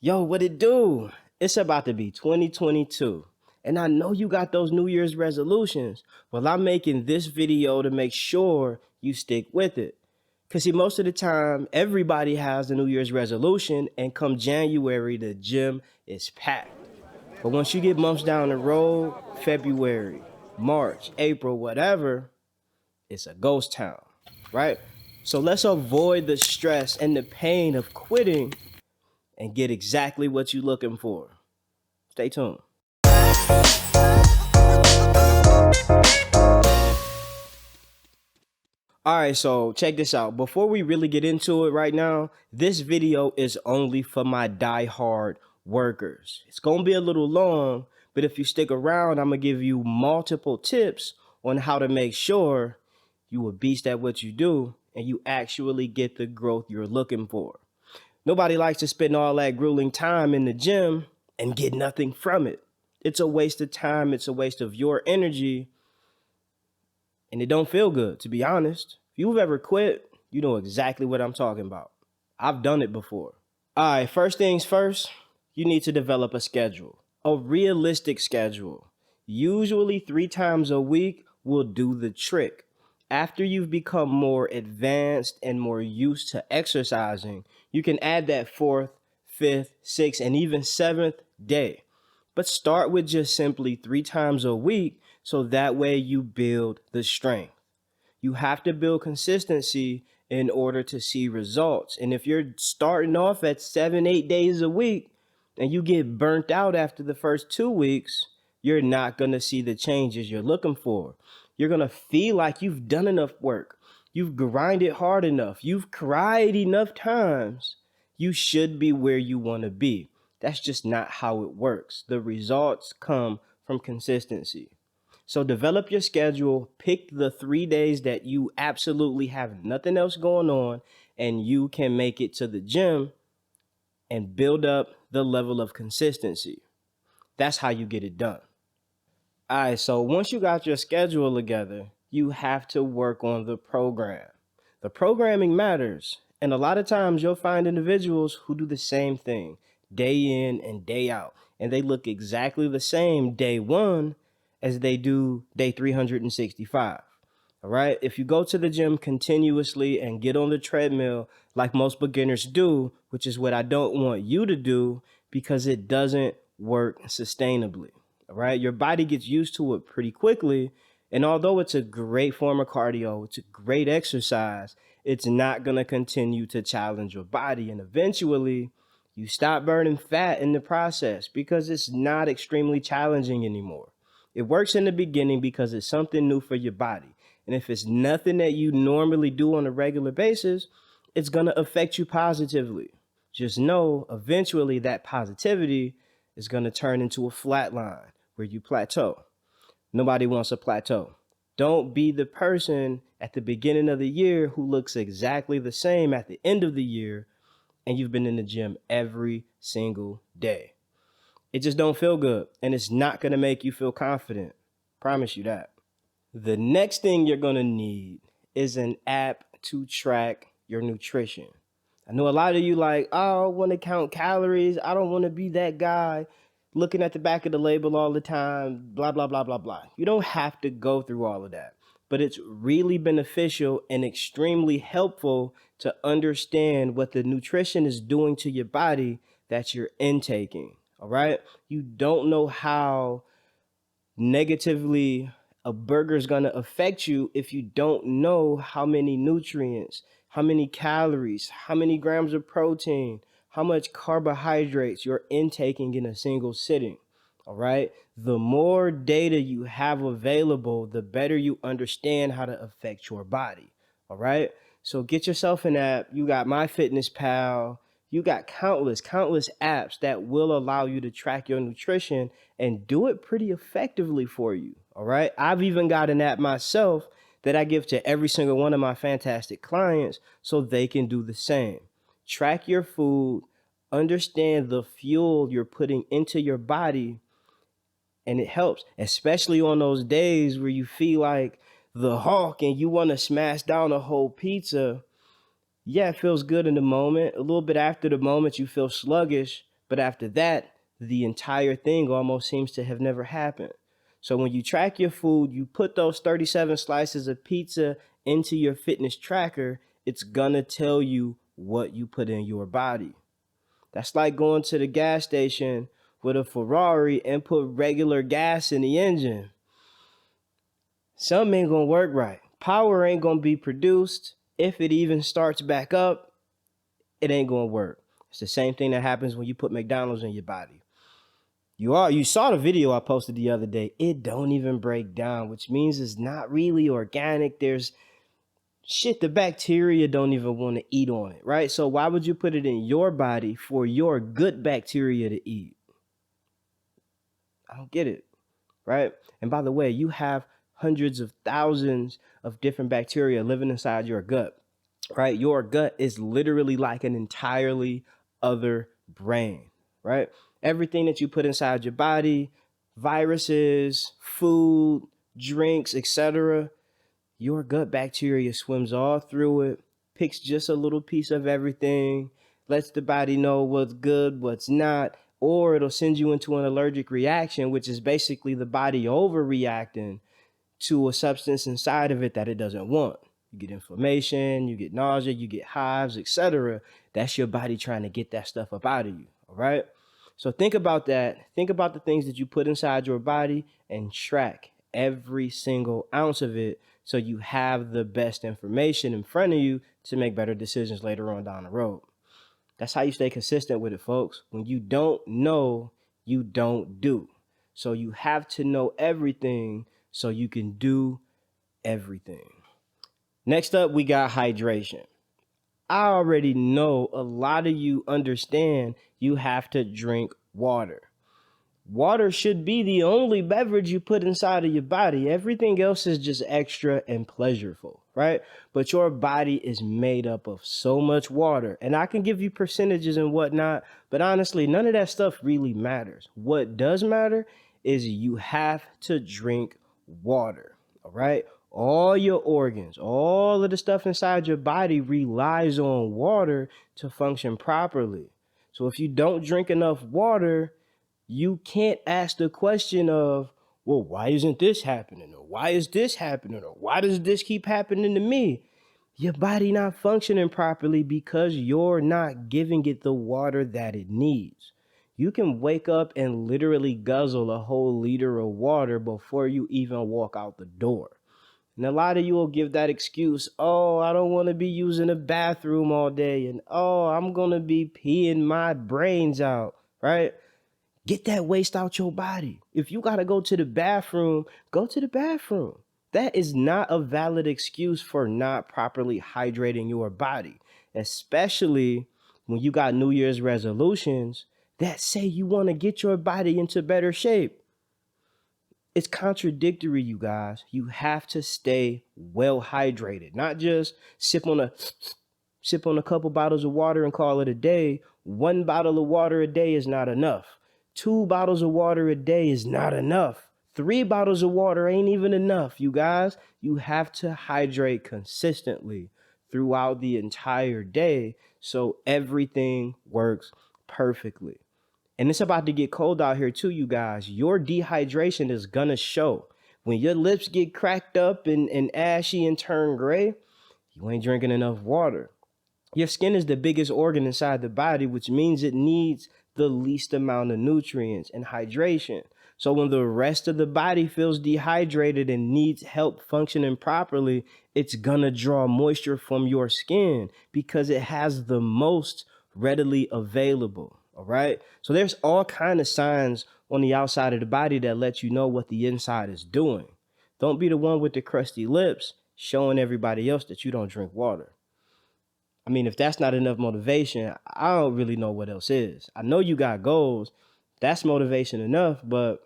Yo, what it do? It's about to be 2022. And I know you got those New Year's resolutions. Well, I'm making this video to make sure you stick with it. Because see, most of the time, everybody has a New Year's resolution, and come January, the gym is packed. But once you get months down the road, February, March, April, whatever, it's a ghost town, right? So let's avoid the stress and the pain of quitting and get exactly what you're looking for. Stay tuned. All right, so check this out. Before we really get into it right now, this video is only for my die-hard workers. It's gonna be a little long, but if you stick around, I'm gonna give you multiple tips on how to make sure you a beast at what you do and you actually get the growth you're looking for. Nobody likes to spend all that grueling time in the gym and get nothing from it. It's a waste of time. It's a waste of your energy. And it don't feel good, to be honest. If you've ever quit, you know exactly what I'm talking about. I've done it before. All right, first things first, you need to develop a schedule, a realistic schedule. Usually 3 times a week will do the trick. After you've become more advanced and more used to exercising, you can add that 4th, 5th, 6th, and even 7th day. But start with just simply 3 times a week so that way you build the strength. You have to build consistency in order to see results. And if you're starting off at 7, 8 days a week and you get burnt out after the first 2 weeks, you're not going to see the changes you're looking for. You're going to feel like you've done enough work. You've grinded hard enough. You've cried enough times. You should be where you want to be. That's just not how it works. The results come from consistency. So develop your schedule, pick the 3 days that you absolutely have nothing else going on and you can make it to the gym and build up the level of consistency. That's how you get it done. All right, so once you got your schedule together, you have to work on the program. The programming matters, and a lot of times you'll find individuals who do the same thing day in and day out, and they look exactly the same day 1 as they do day 365. All right, if you go to the gym continuously and get on the treadmill like most beginners do, which is what I don't want you to do because it doesn't work sustainably. All right, your body gets used to it pretty quickly. And although it's a great form of cardio, it's a great exercise, it's not going to continue to challenge your body. And eventually, you stop burning fat in the process because it's not extremely challenging anymore. It works in the beginning because it's something new for your body. And if it's nothing that you normally do on a regular basis, it's going to affect you positively. Just know eventually that positivity is going to turn into a flat line where you plateau. Nobody wants a plateau. Don't be the person at the beginning of the year who looks exactly the same at the end of the year and you've been in the gym every single day. It just don't feel good and it's not going to make you feel confident. Promise you that. The next thing you're going to need is an app to track your nutrition. I know a lot of you like, oh, I want to count calories. I don't want to be that guy looking at the back of the label all the time, blah, blah, blah, blah, blah. You don't have to go through all of that, but it's really beneficial and extremely helpful to understand what the nutrition is doing to your body that you're intaking, all right? You don't know how negatively a burger is going to affect you if you don't know how many nutrients, how many calories, how many grams of protein, how much carbohydrates you're intaking in a single sitting. All right. The more data you have available, the better you understand how to affect your body. All right. So get yourself an app. You got MyFitnessPal. You got countless apps that will allow you to track your nutrition and do it pretty effectively for you. All right. I've even got an app myself that I give to every single one of my fantastic clients so they can do the same. Track your food, understand the fuel you're putting into your body, and it helps, especially on those days where you feel like the Hulk and you want to smash down a whole pizza. Yeah, it feels good in the moment. A little bit after the moment, you feel sluggish, But after that, the entire thing almost seems to have never happened. So when you track your food, you put those 37 slices of pizza into your fitness tracker, it's gonna tell you what you put in your body. That's like going to the gas station with a Ferrari and put regular gas in the engine. Something ain't gonna work right. Power ain't gonna be produced. If it even starts back up, it ain't gonna work. It's the same thing that happens when you put McDonald's in your body. You saw the video I posted the other day. It don't even break down, which means it's not really organic. There's shit the bacteria don't even want to eat on it, right? So why would you put it in your body for your good bacteria to eat? I don't get it, right? And by the way, you have hundreds of thousands of different bacteria living inside your gut, right? Your gut is literally like an entirely other brain, right? Everything that you put inside your body, viruses, food, drinks, etc., your gut bacteria swims all through it, picks just a little piece of everything, lets the body know what's good, what's not, or it'll send you into an allergic reaction, which is basically the body overreacting to a substance inside of it that it doesn't want. You get inflammation, you get nausea, you get hives, etc. That's your body trying to get that stuff up out of you, all right? So think about that. Think about the things that you put inside your body and track every single ounce of it so you have the best information in front of you to make better decisions later on down the road. That's how you stay consistent with it, folks. When you don't know, you don't do. So you have to know everything so you can do everything. Next up, we got hydration. I already know a lot of you understand you have to drink water. Water should be the only beverage you put inside of your body. Everything else is just extra and pleasurable, right? But your body is made up of so much water. And I can give you percentages and whatnot, but honestly, none of that stuff really matters. What does matter is you have to drink water, all right? All your organs, all of the stuff inside your body relies on water to function properly. So if you don't drink enough water, you can't ask the question of, well, why isn't this happening? Or why is this happening? Or why does this keep happening to me? Your body not functioning properly because you're not giving it the water that it needs. You can wake up and literally guzzle a whole liter of water before you even walk out the door. And a lot of you will give that excuse, oh, I don't want to be using the bathroom all day. And oh, I'm going to be peeing my brains out, right? Get that waste out your body. If you got to go to the bathroom, go to the bathroom. That is not a valid excuse for not properly hydrating your body, especially when you got New Year's resolutions that say you want to get your body into better shape. It's contradictory, you guys. You have to stay well hydrated, not just sip on a couple bottles of water and call it a day. 1 bottle of water a day is not enough. 2 bottles of water a day is not enough. 3 bottles of water ain't even enough, you guys. You have to hydrate consistently throughout the entire day so everything works perfectly. And it's about to get cold out here too, you guys. Your dehydration is gonna show. When your lips get cracked up and ashy and turn gray, you ain't drinking enough water. Your skin is the biggest organ inside the body, which means it needs the least amount of nutrients and hydration. So when the rest of the body feels dehydrated and needs help functioning properly, it's gonna draw moisture from your skin because it has the most readily available. All right. So there's all kind of signs on the outside of the body that let you know what the inside is doing. Don't be the one with the crusty lips showing everybody else that you don't drink water. I mean, if that's not enough motivation, I don't really know what else is. I know you got goals. That's motivation enough, but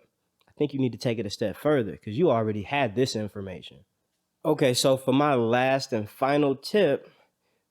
I think you need to take it a step further because you already had this information. Okay, so for my last and final tip,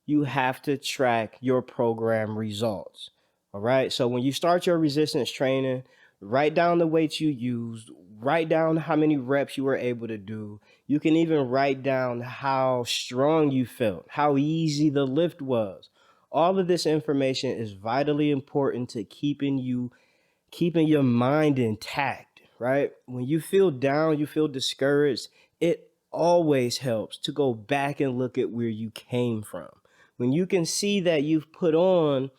you have to track your program results. All right. So when you start your resistance training, write down the weights you used, write down how many reps you were able to do. You can even write down how strong you felt, how easy the lift was. All of this information is vitally important to keeping your mind intact, right? When you feel down, you feel discouraged, it always helps to go back and look at where you came from. When you can see that you've put on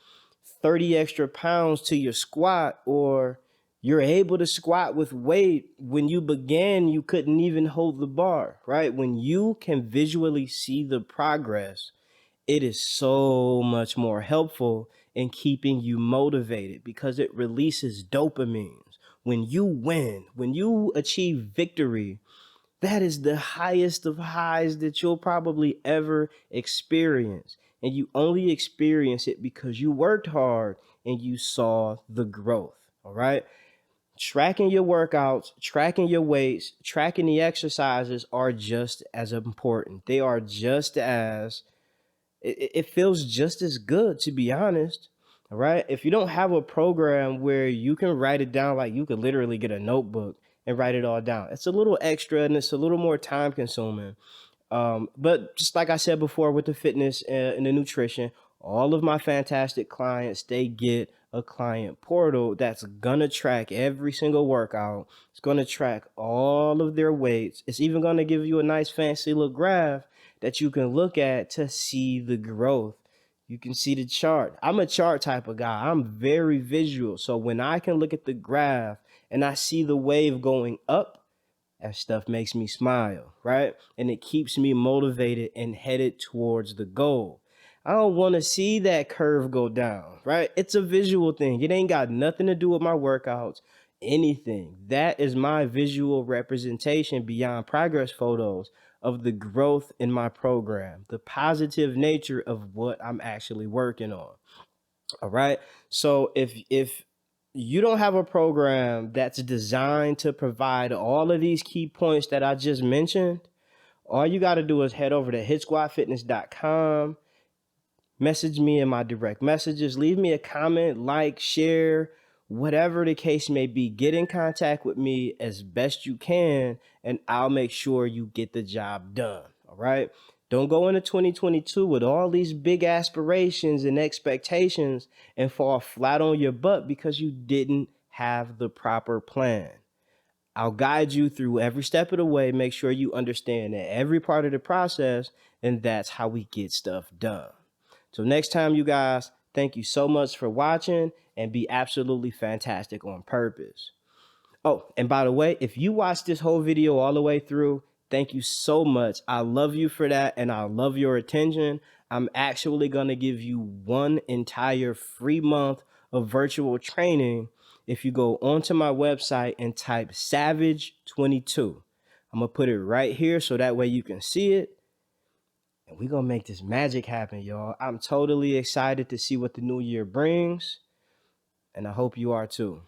30 extra pounds to your squat, or you're able to squat with weight when you began, you couldn't even hold the bar, right? When you can visually see the progress, it is so much more helpful in keeping you motivated because it releases dopamines. When you win, when you achieve victory, that is the highest of highs that you'll probably ever experience. And you only experience it because you worked hard and you saw the growth. All right. Tracking your workouts, tracking your weights, tracking the exercises are just as important. They are just as it feels just as good, to be honest. All right. If you don't have a program where you can write it down, like you could literally get a notebook and write it all down, it's a little extra and it's a little more time consuming. But just like I said before with the fitness and the nutrition, all of my fantastic clients, they get a client portal that's gonna track every single workout. It's gonna track all of their weights. It's even gonna give you a nice fancy little graph that you can look at to see the growth. You can see the chart. I'm a chart type of guy. I'm very visual. So when I can look at the graph and I see the wave going up, that stuff makes me smile, right? And it keeps me motivated and headed towards the goal. I don't want to see that curve go down, right? It's a visual thing. It ain't got nothing to do with my workouts, anything. That is my visual representation beyond progress photos of the growth in my program, the positive nature of what I'm actually working on. All right. So if you don't have a program that's designed to provide all of these key points that I just mentioned, all you got to do is head over to hitsquadfitness.com, message me in my direct messages, leave me a comment, like, share, whatever the case may be. Get in contact with me as best you can, and I'll make sure you get the job done. All right. Don't go into 2022 with all these big aspirations and expectations and fall flat on your butt because you didn't have the proper plan. I'll guide you through every step of the way, make sure you understand that every part of the process, and that's how we get stuff done. So next time, you guys, thank you so much for watching, and be absolutely fantastic on purpose. Oh, and by the way, if you watched this whole video all the way through, thank you so much. I love you for that, and I love your attention. I'm actually going to give you one entire free month of virtual training if you go onto my website and type Savage22. I'm going to put it right here so that way you can see it. And we're going to make this magic happen, y'all. I'm totally excited to see what the new year brings, and I hope you are too.